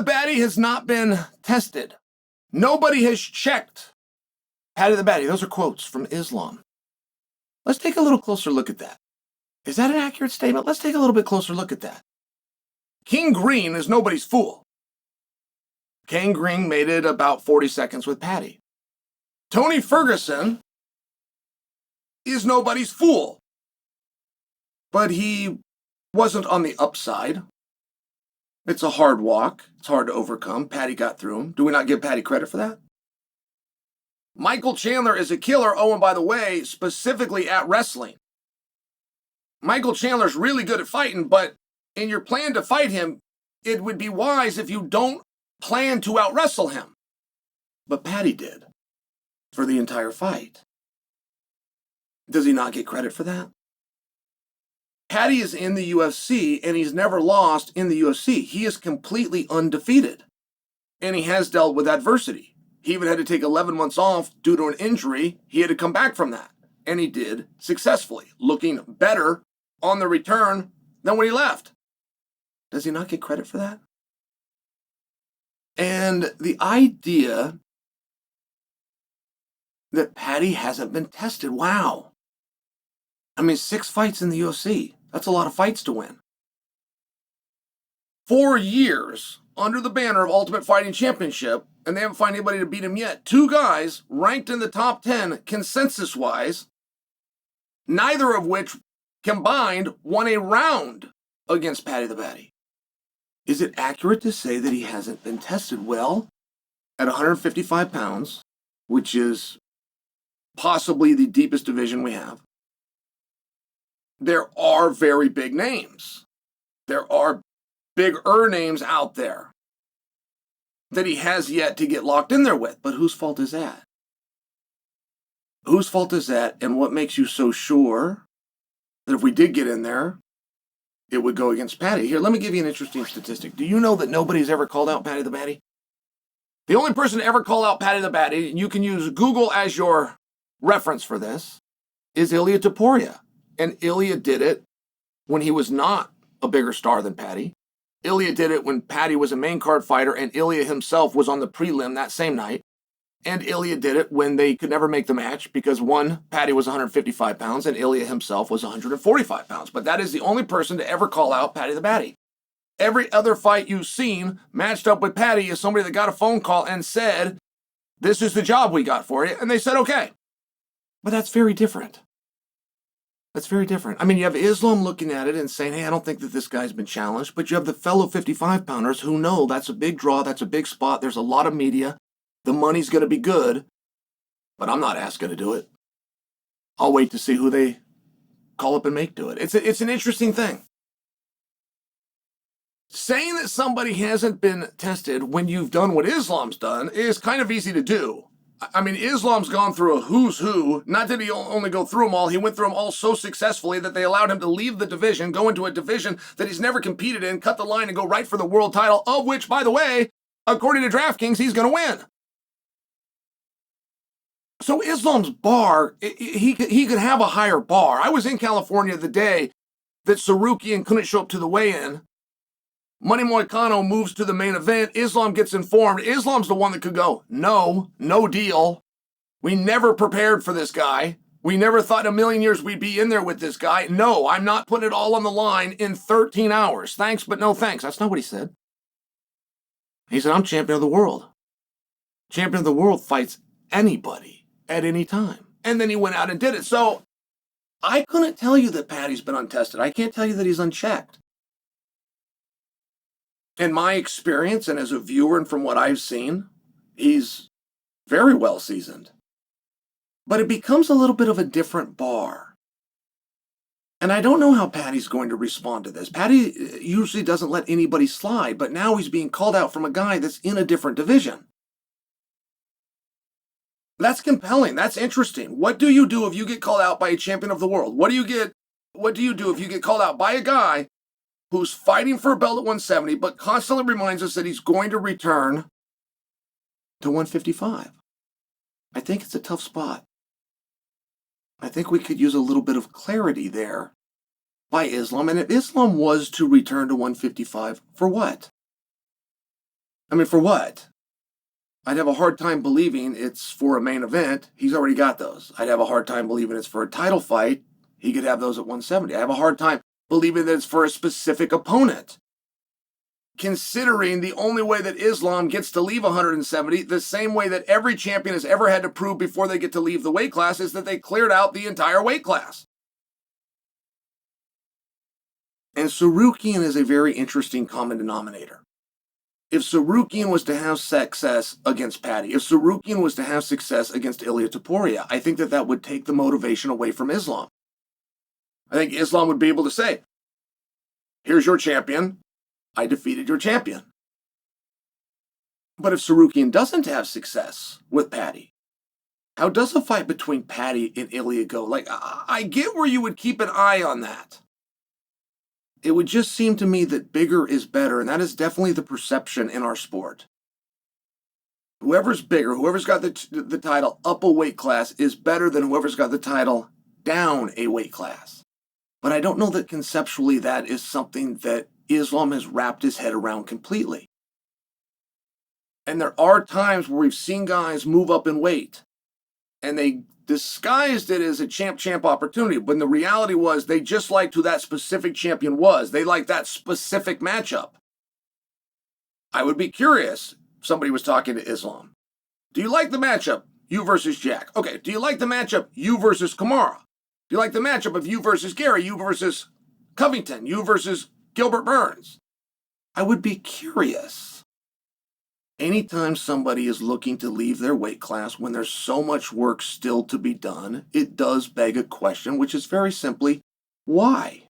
the Baddy has not been tested. Nobody has checked Paddy the Baddy. Those are quotes from Islam. Let's take a little closer look at that. Is that an accurate statement? Let's take a little bit closer look at that. King Green is nobody's fool. King Green made it about 40 seconds with Paddy. Tony Ferguson is nobody's fool. But he wasn't on the upside. It's a hard walk. It's hard to overcome. Paddy got through him. Do we not give Paddy credit for that? Michael Chandler is a killer. Oh, and by the way, specifically at wrestling. Michael Chandler's really good at fighting, but in your plan to fight him, it would be wise if you don't plan to out-wrestle him. But Paddy did for the entire fight. Does he not get credit for that? Paddy is in the UFC, and he's never lost in the UFC. He is completely undefeated, and he has dealt with adversity. He even had to take 11 months off due to an injury. He had to come back from that, and he did successfully, looking better on the return than when he left. Does he not get credit for that? And the idea that Paddy hasn't been tested, wow. I mean, 6 fights in the UFC. That's a lot of fights to win. 4 years under the banner of Ultimate Fighting Championship, and they haven't found anybody to beat him yet. 2 guys ranked in the top 10 consensus-wise, neither of which combined won a round against Paddy the Baddy. Is it accurate to say that he hasn't been tested? Well, at 155 pounds, which is possibly the deepest division we have, there are very big names. There are bigger names out there that he has yet to get locked in there with. But whose fault is that? Whose fault is that, and what makes you so sure that if we did get in there, it would go against Paddy? Here, let me give you an interesting statistic. Do you know that nobody's ever called out Paddy the Baddy? The only person to ever call out Paddy the Baddy, and you can use Google as your reference for this, is Ilia Topuria. And Ilia did it when he was not a bigger star than Paddy. Ilia did it when Paddy was a main card fighter, and Ilia himself was on the prelim that same night. And Ilia did it when they could never make the match because, one, Paddy was 155 pounds and Ilia himself was 145 pounds. But that is the only person to ever call out Paddy the Baddy. Every other fight you've seen matched up with Paddy is somebody that got a phone call and said, "This is the job we got for you." And they said, okay. But that's very different. That's very different. I mean, you have Islam looking at it and saying, hey, I don't think that this guy's been challenged. But you have the fellow 55-pounders who know that's a big draw, that's a big spot, there's a lot of media, the money's going to be good, but I'm not asking to do it. I'll wait to see who they call up and make do it. It's an interesting thing. Saying that somebody hasn't been tested when you've done what Islam's done is kind of easy to do. I mean, Islam's gone through a who's who. Not that he only go through them all. He went through them all so successfully that they allowed him to leave the division, go into a division that he's never competed in, cut the line, and go right for the world title, of which, by the way, according to DraftKings, he's going to win. So Islam's bar, he could have a higher bar. I was in California the day that Sarukian couldn't show up to the weigh-in. Money Moicano moves to the main event. Islam gets informed. Islam's the one that could go, no deal. We never prepared for this guy. We never thought in a million years we'd be in there with this guy. No, I'm not putting it all on the line in 13 hours. Thanks, but no thanks. That's not what he said. He said, I'm champion of the world. Champion of the world fights anybody at any time. And then he went out and did it. So I couldn't tell you that Paddy's been untested. I can't tell you that he's unchecked. In my experience and as a viewer and from what I've seen, he's very well seasoned. But it becomes a little bit of a different bar. And I don't know how Paddy's going to respond to this. Paddy usually doesn't let anybody slide, but now he's being called out from a guy that's in a different division. That's compelling. That's interesting. What do you do if you get called out by a champion of the world? What do you do if you get called out by a guy who's fighting for a belt at 170, but constantly reminds us that he's going to return to 155? I think it's a tough spot. I think we could use a little bit of clarity there by Islam. And if Islam was to return to 155, for what? I mean, for what? I'd have a hard time believing it's for a main event. He's already got those. I'd have a hard time believing it's for a title fight. He could have those at 170. I have a hard time believing that it's for a specific opponent. Considering the only way that Islam gets to leave 170, the same way that every champion has ever had to prove before they get to leave the weight class, is that they cleared out the entire weight class. And Tsarukyan is a very interesting common denominator. If Tsarukyan was to have success against Paddy, if Tsarukyan was to have success against Ilia Topuria, I think that that would take the motivation away from Islam. I think Islam would be able to say, here's your champion, I defeated your champion. But if Tsarukyan doesn't have success with Paddy, how does a fight between Paddy and Ilia go? Like, I get where you would keep an eye on that. It would just seem to me that bigger is better, and that is definitely the perception in our sport. Whoever's bigger, whoever's got the title up a weight class is better than whoever's got the title down a weight class. But I don't know that conceptually that is something that Islam has wrapped his head around completely. And there are times where we've seen guys move up in weight, and they disguised it as a champ-champ opportunity, when the reality was they just liked who that specific champion was. They liked that specific matchup. I would be curious if somebody was talking to Islam. Do you like the matchup, you versus Jack? Okay, do you like the matchup, you versus Kamara? Do you like the matchup of you versus Gary, you versus Covington, you versus Gilbert Burns? I would be curious. Anytime somebody is looking to leave their weight class when there's so much work still to be done, it does beg a question, which is very simply, why?